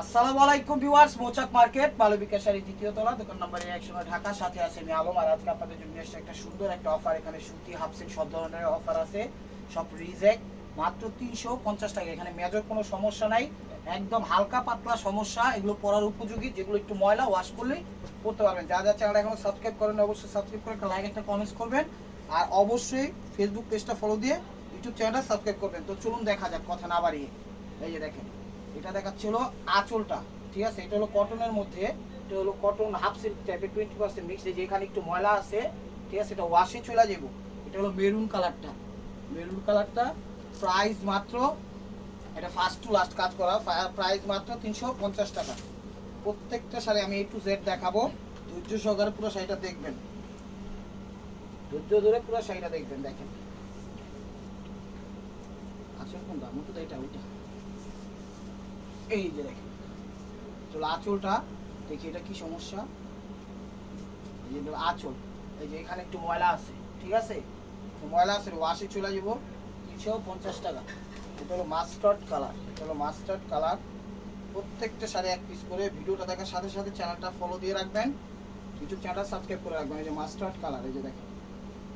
আসসালামু আলাইকুম ভিউয়ার্স, মৌচাক মার্কেট মালবিকা শাড়ি দ্বিতীয় তলা, দোকান নম্বর 100, ঢাকা। সাথে আছে আমি আলম। আর আজকে আপনাদের জন্য এসেছে একটা সুন্দর একটা অফার। এখানে সুতি, হাফ সিল্ক সব ধরনের অফার আছে, সব রিজেক্ট, মাত্র 350 টাকা। এখানে মেজর কোনো সমস্যা নাই, একদম হালকা পাতলা সমস্যা, এগুলো পরার উপযোগী। যেগুলো একটু ময়লা ওয়াশ করলেই পড়তে পারবেন। যা যা চ্যানেলটা এখনো সাবস্ক্রাইব করেন অবশ্যই সাবস্ক্রাইব করে একটা লাইক একটা কমেন্টস করবেন, আর অবশ্যই ফেসবুক পেজটা ফলো দিয়ে ইউটিউব চ্যানেলটা সাবস্ক্রাইব করবেন। তো চলুন দেখা যাক, কথা না বাড়িয়ে। এই যে দেখেন, এটা দেখাচ্ছিল আঁচলটা, ঠিক আছে? এটা হলো কটনের মধ্যে, এটা হলো কটন হাফ সিল্ক টাইপের 20% মিক্স। এই যে এখানে একটু ময়লা আছে, ঠিক আছে, এটা ওয়াশে চলে যাব। এটা হলো মেরুন কালারটা, মেরুন কালারটা প্রাইস মাত্র, এটা ফার্স্ট টু লাস্ট কাজ করা, প্রাইস মাত্র 350 টাকা। প্রত্যেকটা শাড়ি আমি A to Z দেখাবো, ধৈর্য সহকারে পুরো শাড়িটা দেখবেন, ধৈর্য ধরে পুরো শাড়িটা দেখবেন। দেখেন আঁচল কোনটা, মতো এটা ওইটা, এই যে দেখেন চলো আঁচলটা দেখি, এটা কি সমস্যা। এই যে আঁচল, এই যে এখানে একটু ময়লা আছে, ঠিক আছে, ময়লা আছে, ওয়াশে চলে যাবো। 350 টাকা। এটা হলো মাস্টার্ড কালার, এটা হলো মাস্টার্ড কালার। প্রত্যেকটা শাড়ি এক পিস করে। ভিডিওটা দেখার সাথে সাথে চ্যানেলটা ফলো দিয়ে রাখবেন, ইউটিউব চ্যানেলটা সাবস্ক্রাইব করে রাখবেন। এই যে মাস্টার্ড কালার, এই যে দেখেন,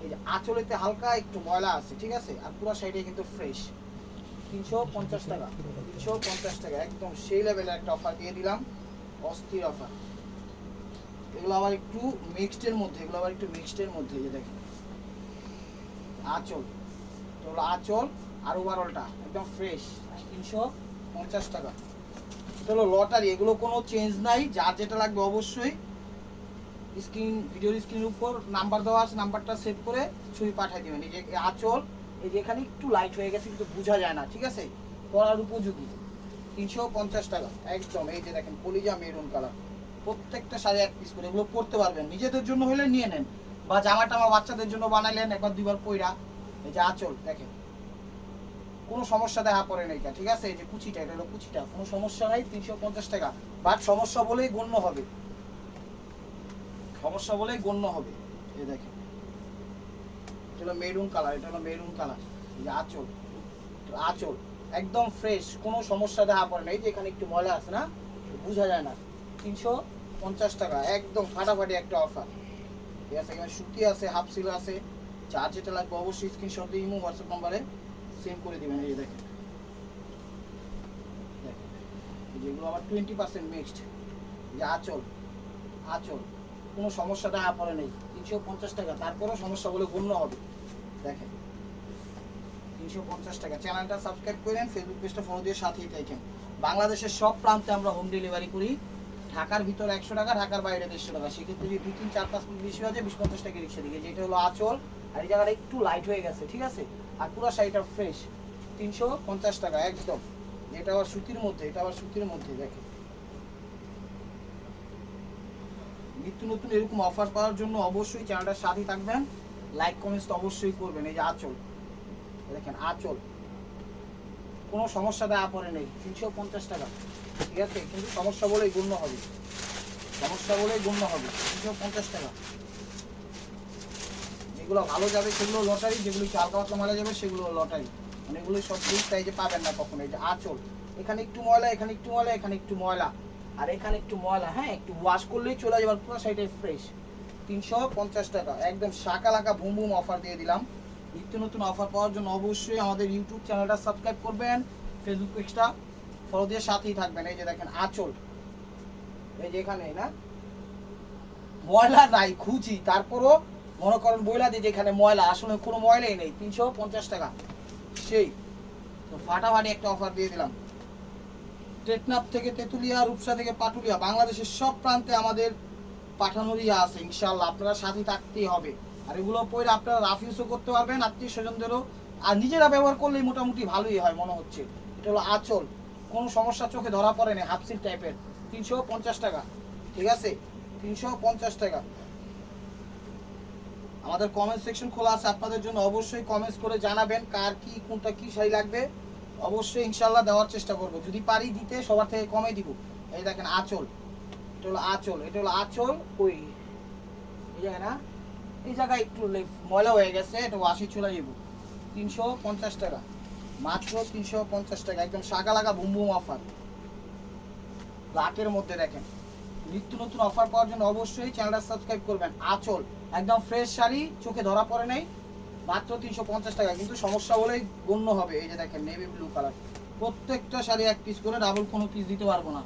এই যে আঁচলেতে হালকা একটু ময়লা আছে, ঠিক আছে, আর পুরো শাড়িটা কিন্তু ফ্রেশ। 350 টাকা, 350 টাকা, একদম সেই লেভেলের একটা অফার দিয়ে দিলাম, অস্থির অফার। এগুলো আবার একটু মিক্সডের মধ্যে, এগুলো আবার একটু মিক্সডের মধ্যে। এই যে দেখেন আঁচল, তো হলো আঁচল আর ওভারঅলটা একদম ফ্রেশ, 350 টাকা। এটা হলো লটারি, এগুলো কোনো চেঞ্জ নাই। যার যেটা লাগবে অবশ্যই স্ক্রিন, ভিডিওর স্ক্রিনের উপর নাম্বার দেওয়া আছে, নাম্বারটা সেভ করে ছবি পাঠিয়ে দেবেন। এই যে আঁচল, এই যে এখানে একটু লাইট হয়ে গেছে কিন্তু বোঝা যায় না, ঠিক আছে, পরার উপযোগী। 350 টাকা একদম। এই যে দেখেন কলিজা মেরুন কালার, প্রত্যেকটা শাড়ি এক পিস করে। এগুলো পরতে পারবেন, নিজেদের জন্য হলে নিয়ে নেন, বা জামা টামা বাচ্চাদের জন্য বানাইলেন একবার দুইবার পইরা। এই যে আঁচল দেখেন, কোনো সমস্যা দেখা পড়ে নাই, ঠিক আছে। এই যে কুচিটা, এটা হলো কুচিটা, কোনো সমস্যা নাই, 350 টাকা। বাট সমস্যা বলেই গণ্য হবে, সমস্যা বলেই গণ্য হবে। এই দেখেন এটা হলো মেরুন কালার, এটা হলো মেরুন কালার। এই যে আঁচল, আঁচল একদম ফ্রেশ, কোনো সমস্যা দেখা পড়ে না। এই যে এখানে একটু ময়লা আছে না, বোঝা যায় না। 350 টাকা, একদম ফাটাফাটি একটা অফার, ঠিক আছে। এখানে সুতি আছে, হাফ সিল আছে। যার যেটা লাগবে অবশ্যই স্ক্রিনশট দিয়ে ইমো হোয়াটসঅ্যাপ নম্বরে সেন্ড করে দিবেন। এই যে দেখেন, যেগুলো আবার 20% মিক্সড। যে আঁচল, আঁচল কোনো সমস্যা দেখা পড়ে নেই, 350 টাকা। তারপরেও সমস্যা বলে গণ্য হবে। দেখেন 350 টাকা। চ্যানেলটা সাবস্ক্রাইব করেন, ফেসবুক পেজটা ফলো দিয়ে সাথেই থাকেন। বাংলাদেশের সব প্রান্তে আমরা হোম ডেলিভারি করি। ঢাকার ভিতর 100 টাকা, ঢাকার বাইরে 150 টাকা। সেক্ষেত্রে যদি 2, 3, 4, 5 মিনিট বেশি হয় 20-50 টাকা রিক্সা দিকে। যেটা হলো আঁচল, আর এই জায়গাটা একটু লাইট হয়ে গেছে, ঠিক আছে, আর পুরো শাড়িটা ফ্রেশ, 350 টাকা একদম। এটা আবার সুতির মধ্যে, এটা আবার সুতির মধ্যে। দেখেন নিত্য নতুন এরকম অফার পাওয়ার জন্য অবশ্যই চ্যানেলটার সাথেই থাকবেন, লাইক কমেন্টস তো অবশ্যই করবেন। এই যে আঁচল দেখেন, আঁচল কোনো সমস্যা দেখা পড়ে নেই, 350 টাকা, ঠিক আছে, কিন্তু সমস্যা বলেই গণ্য হবে, সমস্যা বলেই গণ্য হবে। 350 টাকা। যেগুলো ভালো যাবে সেগুলো লটারি, যেগুলো একটু হালকা পাতলা মারা যাবে সেগুলো লটারি, মানে এগুলো সব বিগ সাইজে পাবেন না কখনো। এই যে আঁচল, এখানে একটু ময়লা, এখানে একটু ময়লা, এখানে একটু ময়লা, আর এখানে একটু ময়লা, হ্যাঁ, একটু ওয়াশ করলেই চলে যাবে, পুরো সাইডে ফ্রেশ। 350 টাকা, একদম শাকা লাকা বুম বুম অফার দিয়ে দিলাম। নিত্য নতুন অফার পাওয়ার জন্য অবশ্যই আমাদের ইউটিউব চ্যানেলটা সাবস্ক্রাইব করবেন, ফেসবুক পেজটা ফলো দিয়ে সাথেই থাকবেন। এই যে দেখেন আঁচল, এই যে এখানে না ময়লা নাই খুঁজি, তারপরও মনে করেন বইলা দিয়ে যেখানে ময়লা, আসলে কোনো ময়লাই নেই, 350 টাকা। সেই তো ফাটাফাটি একটা অফার দিয়ে দিলাম। টেকনাফ থেকে তেঁতুলিয়া, রূপসা থেকে পাটুলিয়া, বাংলাদেশের সব প্রান্তে আমাদের পাঠানোর ইয়ে আছে ইনশাল্লাহ। আপনারা সাথে থাকতেই হবে। আর এগুলো পরে আপনারা রাফ ইউজও করতে পারবেন, আত্মীয় স্বজনদেরও, আর নিজেরা ব্যবহার করলেই মোটামুটি ভালোই হয় মনে হচ্ছে। এটা হলো আঁচল, কোনো সমস্যা চোখে ধরা পড়ে না, হাফ সিল টাইপের, 350 টাকা, ঠিক আছে, 350 টাকা। আমাদের কমেন্ট সেকশন খোলা আছে আপনাদের জন্য, অবশ্যই কমেন্টস করে জানাবেন কার কি কোনটা কি শাড়ি লাগবে, অবশ্যই ইনশাল্লাহ দেওয়ার চেষ্টা করব, যদি পারি দিতে সবার থেকে কমে দিব। এই দেখেন আঁচল, এটা হলো আঁচল, এটা হলো আঁচল। ওই এই জায়গায় না, এই জায়গায় একটু ময়লা হয়ে গেছে, এটা ওয়াশে চলে যাব। 350 টাকা, মাত্র 350 টাকা, একদম শাকা লাগা বুম বুম অফার। ব্ল্যাকের মধ্যে দেখেন। নিত্য নতুন অফার পাওয়ার জন্য অবশ্যই চ্যানেলটা সাবস্ক্রাইব করবেন। আঁচল একদম ফ্রেশ শাড়ি, চোখে ধরা পড়ে নাই, মাত্র 350 টাকা, কিন্তু সমস্যা হলেই গণ্য হবে। এই যে দেখেন নেভি ব্লু কালার, প্রত্যেকটা শাড়ি এক পিস করে, ডাবল কোনো পিস দিতে পারবো না।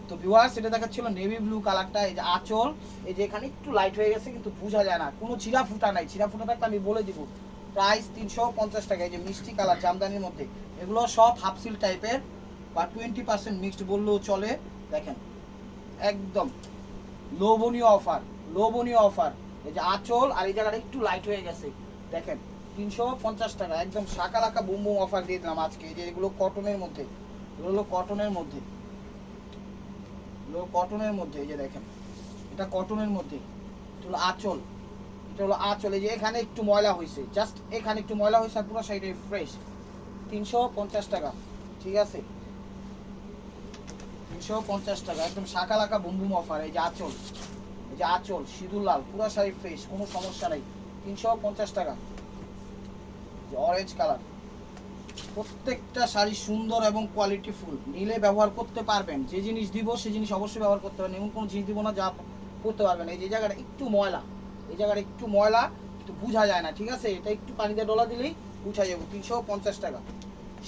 তো ভিউয়ার্স এটা দেখাচ্ছিল নেভি ব্লু কালারটা। এই যে আঁচল, এই যে এখানে একটু লাইট হয়ে গেছে কিন্তু বোঝা যায় না, কোনো চিরা ফুটা নাই, চিরা ফুটা থাকলে আমি বলে দিব। প্রাইস 350 টাকা। এই যে মিষ্টি কালার জামদানির মধ্যে, এগুলো সব হাফ সিল টাইপের বা 20% মিক্সড বললেও চলে। দেখেন একদম লোভনীয় অফার, লোভনীয় অফার। এই যে আঁচল আর এই জায়গাটা একটু লাইট হয়ে গেছে, দেখেন 350 টাকা, একদম শাকালাকা বুম বুম অফার দিয়ে দিলাম আজকে। এই যে এগুলো কটনের মধ্যে, এগুলো হলো কটনের মধ্যে, কটনের মধ্যে। এই যে দেখেন এটা কটনের মধ্যে, এটা হলো আঁচল, এটা হলো আঁচল। এই যে এখানে একটু ময়লা হয়েছে, জাস্ট এখানে একটু ময়লা হয়েছে, আর পুরো সাইডে ফ্রেশ। 350 টাকা, ঠিক আছে 350 টাকা, একদম শাকালাকা বুম বুম অফার। এই যে আঁচল, এই যে আঁচল সিঁদুর লাল, পুরো শাড়ি ফ্রেশ, কোনো সমস্যা নাই, 350 টাকা। যে অরেঞ্জ কালার, প্রত্যেকটা শাড়ি সুন্দর এবং কোয়ালিটি ফুল, নিলে ব্যবহার করতে পারবেন। যে জিনিস দিব সেই জিনিস অবশ্যই ব্যবহার করতে পারবেন, এমন কোনো জিনিস দিব না যা করতে পারবেন। এই যে জায়গাটা একটু ময়লা, এই জায়গাটা একটু ময়লা, একটু বোঝা যায় না, ঠিক আছে, এটা একটু পানিতে ডলা দিলেই বুঝা যাবে। 350 টাকা,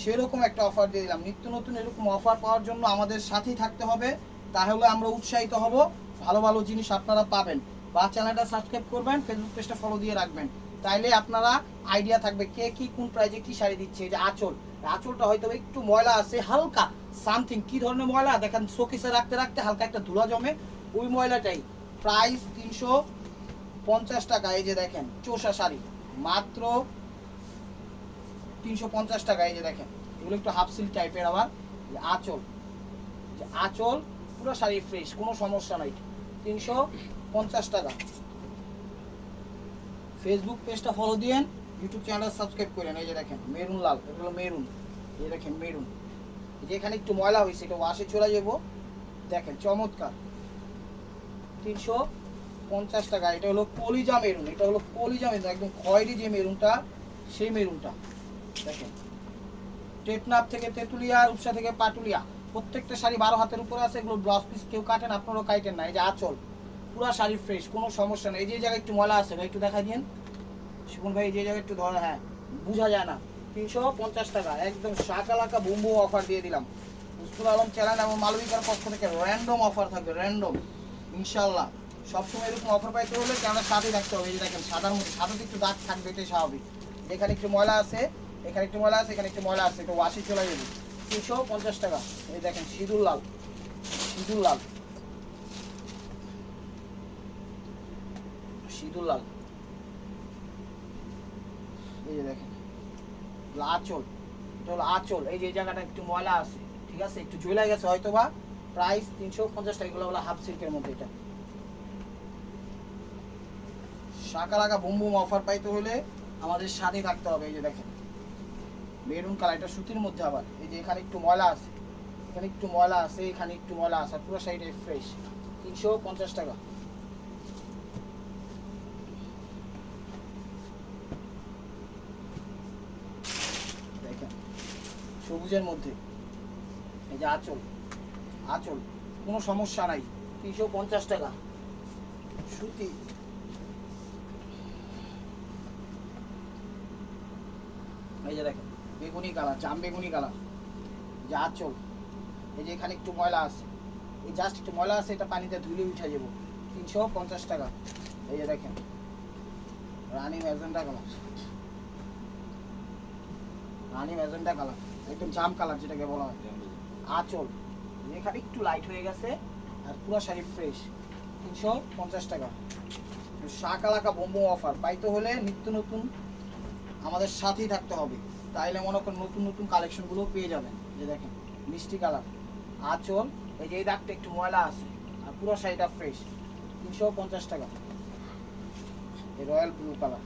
সেরকম একটা অফার দিয়ে দিলাম। নিত্য নতুন এরকম অফার পাওয়ার জন্য আমাদের সাথেই থাকতে হবে, তাহলে আমরা উৎসাহিত হব, ভালো ভালো জিনিস আপনারা পাবেন। বা চ্যানেলটা সাবস্ক্রাইব করবেন, ফেসবুক পেজটা ফলো দিয়ে রাখবেন, তাইলে আপনারা আইডিয়া থাকবে কে কি কোন প্রাইজে কি শাড়ি দিচ্ছে। এই যে আঁচল, আঁচলটা হয়তো একটু ময়লা আছে, হালকা সামথিং, কি ধরনের ময়লা দেখেন, শোকেসে রাখতে রাখতে হালকা একটা ধুলা জমে, ওই ময়লাটাই। প্রাইস 350 টাকা। এই যে দেখেন চোষা শাড়ি, মাত্র 350 টাকা। এই যে দেখেন এগুলো একটু হাফ সিল্ক টাইপের, আবার আঁচল, আঁচল পুরো শাড়ি ফ্রেশ, কোনো সমস্যা নাই, 350 টাকা। ফেসবুক পেজটা ফলো দিয়েন, ইউটিউব চ্যানেল সাবস্ক্রাইব করেন। এই যে দেখেন মেরুন লাল, এগুলো মেরুন, এই যে দেখেন মেরুন, এই যে এখানে একটু ময়লা হয়েছে, এটা ওয়াশে চলে যাবো, দেখেন চমৎকার, 350 টাকা। এটা হলো কলিজা মেরুন, এটা হলো কলিজা মেরুন, একদম খয়েরি যে মেরুনটা, সেই মেরুনটা দেখেন। টেকনাফ থেকে তেঁতুলিয়া, রূপসা থেকে পাটুলিয়া, প্রত্যেকটা শাড়ি 12 হাতের উপরে আছে। এগুলো ব্লাউজ পিস কেউ কাটেন, আপনারাও কাটেন না। এই যে আঁচল, পুরা শাড়ি ফ্রেশ, কোনো সমস্যা নেই। এই যে জায়গায় একটু ময়লা আছে, ভাই একটু দেখা দিন শিবন ভাই, যে জায়গায় একটু ধরা, হ্যাঁ বোঝা যায় না, 350 টাকা, একদম শাকালাকা বুম বুম অফার দিয়ে দিলাম। মুস্কুল আলম চ্যানেল এবং মালবিকার পক্ষ থেকে র্যান্ডম অফার থাকবে, র্যান্ডম ইনশাল্লাহ। সবসময় এরকম অফার পাইতে হলে চ্যানেলের সাথেই থাকতে হবে। এই যে দেখেন সাদার মধ্যে, সাদাতে একটু দাগ থাকবে, এটাই স্বাভাবিক। এখানে একটু ময়লা আছে, এখানে একটু ময়লা আছে, এখানে একটু ময়লা আছে, এটা ওয়াশে চলে যাবে, 350 টাকা। এই দেখেন সিঁদুর লাল, সিঁদুর লাল, সিঁদুর লাল, এই যে দেখেন আঁচল, এটা হলো আঁচল। এই যে জায়গাটা একটু ময়লা আছে, ঠিক আছে, একটু জ্বলে গেছে হয়তো বা। প্রাইস 350 টাকা, এগুলো হলো হাফ সিল্কের মধ্যে। এটা শাকালাকা বুম বুম অফার পাইতে হলে আমাদের সাথে থাকতে হবে। এই যে দেখেন মেরুন কালার, এটা সুতির মধ্যে আবার। এই যে এখানে একটু ময়লা আছে, এখানে একটু ময়লা আছে, এখানে একটু ময়লা আছে, পুরো সাইডে ফ্রেশ, 350 টাকা। দেখেন সবুজের মধ্যে, এই যে আঁচল, আঁচল কোনো সমস্যা নাই, 350 টাকা। সুতি, এই যে দেখেন বেগুনি কালার, জাম বেগুনি কালার, যে আঁচল। এই যে এখানে একটু ময়লা আছে, এই জাস্ট একটু ময়লা আছে, এটা পানিতে ধুলে উঠে যাবো, 350 টাকা। এই যে দেখেন রানী ম্যাজেন্টা কালার, রানী ম্যাজেন্টা কালার, একদম জাম কালার যেটাকে বলা হয়। আঁচল এখানে একটু লাইট হয়ে গেছে, আর পুরো শাড়ি ফ্রেশ, 350 টাকা। শাকালাকা বোম্বো অফার পাইতে হলে নিত্য নতুন আমাদের সাথেই থাকতে হবে, তাইলে মনে করেন নতুন নতুন কালেকশনগুলো পেয়ে যাবেন। যে দেখেন মিষ্টি কালার, আঁচল, এই যে এই দাগটা একটু ময়লা আছে, আর পুরো শাড়িটা ফ্রেশ, 350 টাকা। এই royal blue colour,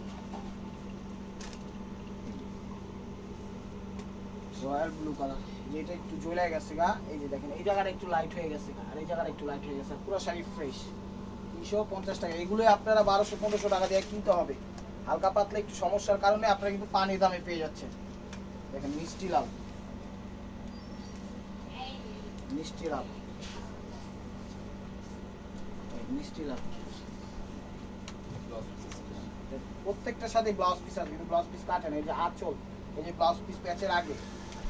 royal blue colour, যেটা একটু জ্বলে গেছে গা। এই যে দেখেন এই জায়গাটা একটু লাইট হয়ে গেছে গা, আর এই জায়গাটা একটু লাইট হয়ে গেছে, পুরো শাড়ি ফ্রেশ, 350 টাকা। এগুলোই আপনারা 1200-1500 টাকা দিয়ে কিনতে হবে। হালকা পাতলা একটু সমস্যার কারণে আপনারা কিন্তু পানির দামে পেয়ে যাচ্ছেন। দেখেন মিষ্টি লাল, মিষ্টি লাল, মিষ্টি লাল। প্রত্যেকটার সাথে ব্লাউজ পিস আছে, কিন্তু ব্লাউজ পিস কাটে না। এই যে আঁচল, এই যে ব্লাউজ পিস প্যাচের আগে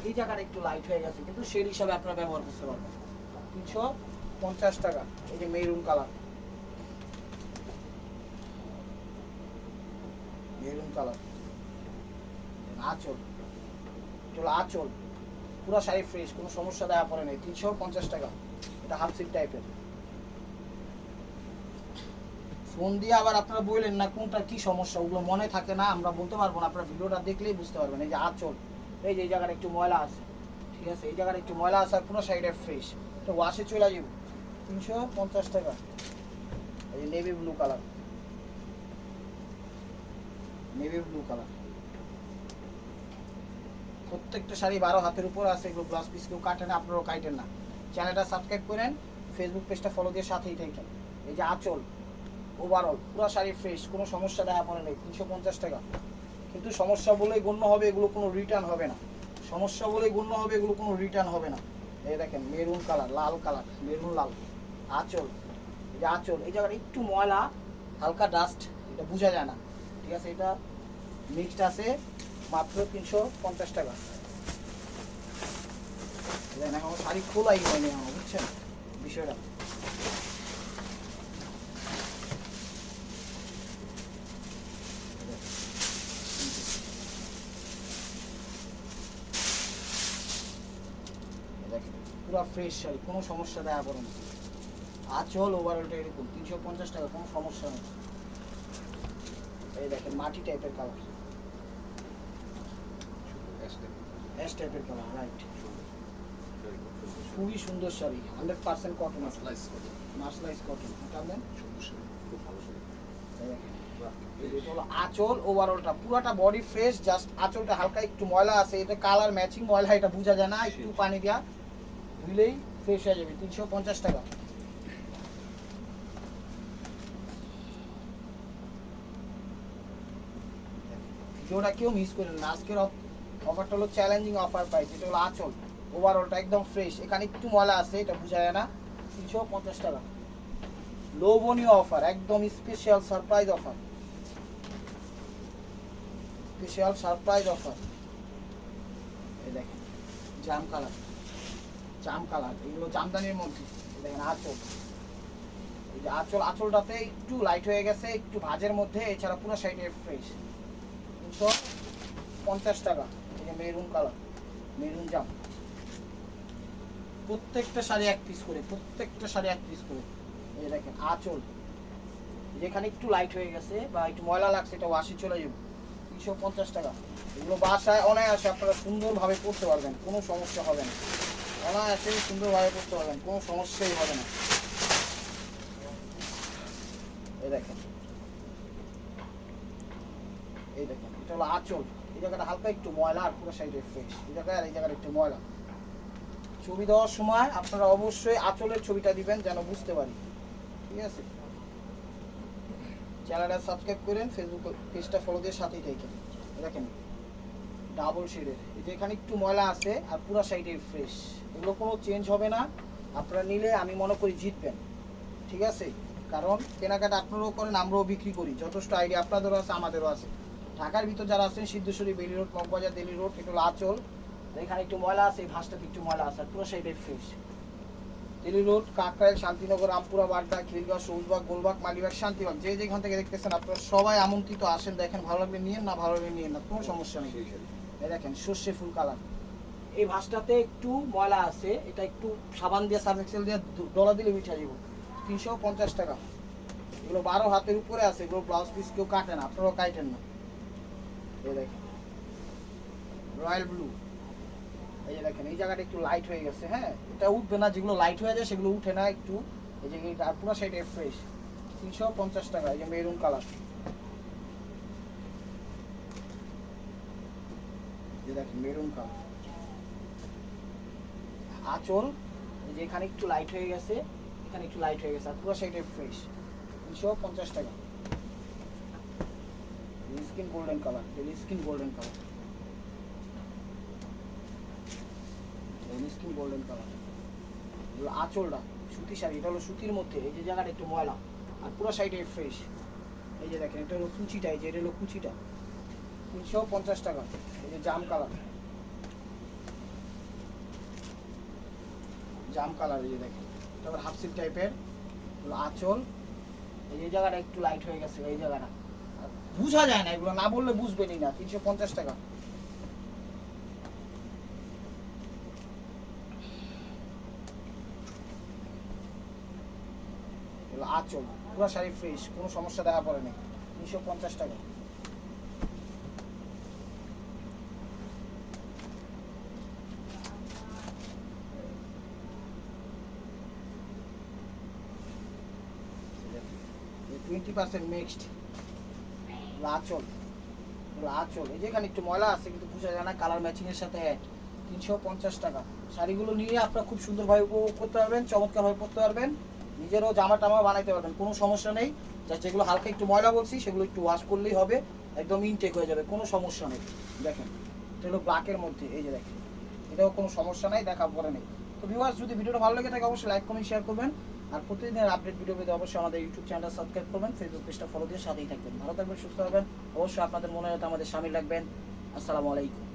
এই জায়গাটা একটু লাইট হয়ে গেছে, কিন্তু শেড হিসাবে আপনারা ব্যবহার করতে পারবেন। 350 টাকা। এই যে মেরুন কালার, মেরুন কালার আঁচল, এটা আঁচল পুরো শাড়ি ফ্রেশ, কোনো সমস্যা দেখা পড়ে নাই। 350 টাকা। এটা হাফ সিট টাইপের। ফোন দিয়ে আবার আপনারা বললেন না কোনটা কি সমস্যা, ওগুলো মনে থাকে না, আমরা বলতে পারবো না, আপনারা ভিডিওটা দেখলেই বুঝতে পারবেন। এই যে আঁচল, এই যে এই জায়গাটা একটু ময়লা আছে, ঠিক আছে, এই জায়গাটা একটু ময়লা আছে, আর পুরো শাড়িটা ফ্রেশ, এটা ওয়াশে চলে যাবে। 350 টাকা। এই যে navy blue colour, navy blue colour. প্রত্যেকটা শাড়ি 12 হাতের উপর আছে, এগুলো ব্লাউজ পিস কেউ কাটে না, আপনারাও কাটেন না। চ্যানেলটা সাবস্ক্রাইব করেন, ফেসবুক পেজটা ফলো দিয়ে সাথেই থাকেন। এই যে আঁচল ওভারঅল পুরো শাড়ি ফ্রেশ, কোনো সমস্যা দেখা পড়ে নেই। 350 টাকা। কিন্তু সমস্যা বলেই গণ্য হবে, এগুলো কোনো রিটার্ন হবে না। সমস্যা বলেই গণ্য হবে, এগুলো কোনো রিটার্ন হবে না। এই দেখেন মেরুন কালার, লাল কালার, মেরুন লাল আঁচল। এই যে আঁচল, এই জায়গাটা একটু ময়লা, হালকা ডাস্ট, এটা বোঝা যায় না, ঠিক আছে। এটা মিক্সড আছে, মাত্র 350 টাকা। এখন শাড়ি খোলাই হয়নি আমার, বুঝছেন বিষয়টা। পুরো ফ্রেশ শাড়ি, কোনো সমস্যা দেখা পড়ে না। আঁচল ওভারঅলটা এরকম 350 টাকা, কোনো সমস্যা নেই। এই দেখেন মাটি টাইপের কালার, অ্যাশ টাইপের কালার, রাইট। খুবই সুন্দর শাড়ি, 100% কটন, মাসলাইজ কটন। আঁচল ওভারঅলটা পুরাটা বডি ফ্রেশ, জাস্ট আঁচলটা হালকা একটু ময়লা আছে, এটা কালার ম্যাচিং ময়লা, এটা বোঝা যায় না, একটু পানি দেওয়া ধুইলেই ফ্রেশ হয়ে যাবে। 350 টাকা। ভিডিওটা কেউ মিস করেন না, আজকের অফারটা হলো চ্যালেঞ্জিং অফার প্রাইস। এটা হলো আঁচল ওভারঅলটা একদম ফ্রেশ, এখানে একটু ময়লা আছে, এটা বোঝা যায় না। 350 টাকা। লোভনীয় অফার, একদম special surprise offer, special surprise offer. এই দেখেন জাম কালার, জাম কালার, এগুলো জামদানির মধ্যে। দেখেন আঁচল, এই যে আঁচল, আঁচলটাতে একটু লাইট হয়ে গেছে, একটু ভাজের মধ্যে, এছাড়া পুরো শাড়িটা ফ্রেশ। 350 টাকা। এই যে মেরুন কালার, মেরুন জাম। প্রত্যেকটা শাড়ি এক পিস করে, প্রত্যেকটা শাড়ি এক পিস করে। এই দেখেন আঁচল, যেখানে একটু লাইট হয়ে গেছে বা একটু ময়লা লাগছে, এটা ওয়াশে চলে যাবে। 350 টাকা। এগুলো বাসায় অনায়াসে আপনারা সুন্দরভাবে পরতে পারবেন, কোনো সমস্যা হবে না। অনায়াসে সুন্দরভাবে পরতে পারবেন, কোনো সমস্যাই হবে না। এই দেখেন, এই দেখেন, এটা হলো আঁচল। এই জায়গাটা হালকা একটু ময়লা, আর পুরো সাইডে ফ্রেশ। এই জায়গায় আর এই জায়গাটা একটু ময়লা। ছবি দেওয়ার সময় আপনারা অবশ্যই আঁচলের ছবিটা দিবেন, যেন বুঝতে পারি, ঠিক আছে। চ্যানেলটা সাবস্ক্রাইব করেন, ফেসবুক পেজটা ফলো দিয়ে সাথেই থাকেন। দেখেন ডাবল শেডের, এই যে এখানে একটু ময়লা আছে, আর পুরো সাইডে ফ্রেশ, এগুলো কোনো চেঞ্জ হবে না। আপনারা নিলে আমি মনে করি জিতবেন, ঠিক আছে। কারণ কেনাকাটা আপনারাও করেন, আমরাও বিক্রি করি, যথেষ্ট আইডিয়া আপনাদেরও আছে, আমাদেরও আছে। ঢাকার ভিতর যারা আছেন, সিদ্ধেশ্বরী, বেলি রোড, মগবাজার, দিল্লি রোড, এটা হলো আঁচল। এখানে একটু ময়লা আছে, এই ভাঁজটাতে একটু ময়লা আছে, আর পুরো সাইডে ফ্রেশ। দিল্লি রোড, কাকরাইল, শান্তিনগর, রামপুরা, বাড্ডা, খিলগাঁও, সবুজবাগ, গোলবাগ, মালিবাগ, শান্তিবাগ, যে যেখান থেকে দেখতেছেন আপনারা সবাই আমন্ত্রিত, আসেন, দেখেন, ভালো লাগলে নিয়েন, না ভালো লাগলে নিয়েন না, কোনো সমস্যা নেই। এই দেখেন সর্ষে ফুল কালার, এই ভাঁজটাতে একটু ময়লা আছে, এটা একটু সাবান দিয়ে, সার্ফ এক্সেল দিয়ে ডলা দিলে মিঠা যাব। 350 টাকা। এগুলো 12 হাতের উপরে আছে, এগুলো ব্লাউজ পিস কেউ কাটে না, আপনারাও কাটেন না। এই দেখেন রয়্যাল ব্লু, এই যে দেখেন এই জায়গাটা একটু লাইট হয়ে গেছে, হ্যাঁ, এটা উঠবে না, যেগুলো লাইট হয়ে যায় সেগুলো উঠে না একটু। এই যে আর পুরো সাইডে ফ্রেশ। 350 টাকা। এই যে মেরুন কালার, এই দেখেন মেরুন কালার আঁচল, এই যে এখানে একটু লাইট হয়ে গেছে, এখানে একটু লাইট হয়ে গেছে, আর পুরো সাইডে ফ্রেশ। 350 টাকা। Skin golden colour, skin golden colour, skin golden colour. আঁচলটা সুতি শাড়ি, এটা হলো সুতির মধ্যে, এই যে জায়গাটা একটু ময়লা আর পুরো সাইডে ফ্রেশ। এই যে দেখেন এটা হলো কুচিটা, এই যে এটা হলো কুচিটা 350 টাকা। এই যে জাম কালার, জাম কালার, এই যে দেখেন তারপর হাফ সিল্ক টাইপের আঁচল। এই যে জায়গাটা একটু লাইট হয়ে গেছে, এই জায়গাটা বুঝা যায় না, এগুলো না বললে বুঝবেনই না। 350 টাকা। আঁচল পুরো শাড়ি ফ্রেশ, কোনো সমস্যা দেখা পড়ে না। 350 টাকা। টোয়েন্টি পার্সেন্ট মিক্সড আঁচল, আঁচল এই যে এখানে একটু ময়লা আছে কিন্তু বোঝা যায় না, কালার ম্যাচিং এর সাথে 350 টাকা। শাড়িগুলো নিয়ে আপনারা খুব সুন্দরভাবে উপভোগ করতে পারবেন, চমৎকারভাবে পরতে পারবেন, নিজেরও জামা টামা বানাইতে পারবেন, কোনো সমস্যা নেই। জাস্ট যেগুলো হালকা একটু ময়লা বলছি সেগুলো একটু ওয়াশ করলেই হবে, একদম ইনটেক হয়ে যাবে, কোনো সমস্যা নেই। দেখেন এটা হলো ব্ল্যাকের মধ্যে, এই যে দেখেন এটাও কোনো সমস্যা নাই, দেখা পরে নেই। তো ভিউয়ার্স, যদি ভিডিওটা ভালো লাগে থাকে অবশ্যই লাইক কমেন্ট শেয়ার করবেন, আর প্রতিদিনের আপডেট ভিডিও পেতে অবশ্যই আমাদের ইউটিউব চ্যানেলটা সাবস্ক্রাইব করবেন, ফেসবুক পেজটা ফলো দিয়ে সাথেই থাকবেন। ভালো থাকবেন, সুস্থ থাকবেন, অবশ্যই আপনাদের মনে হয়তো আমাদের সামিল রাখবেন। আসসালামু আলাইকুম।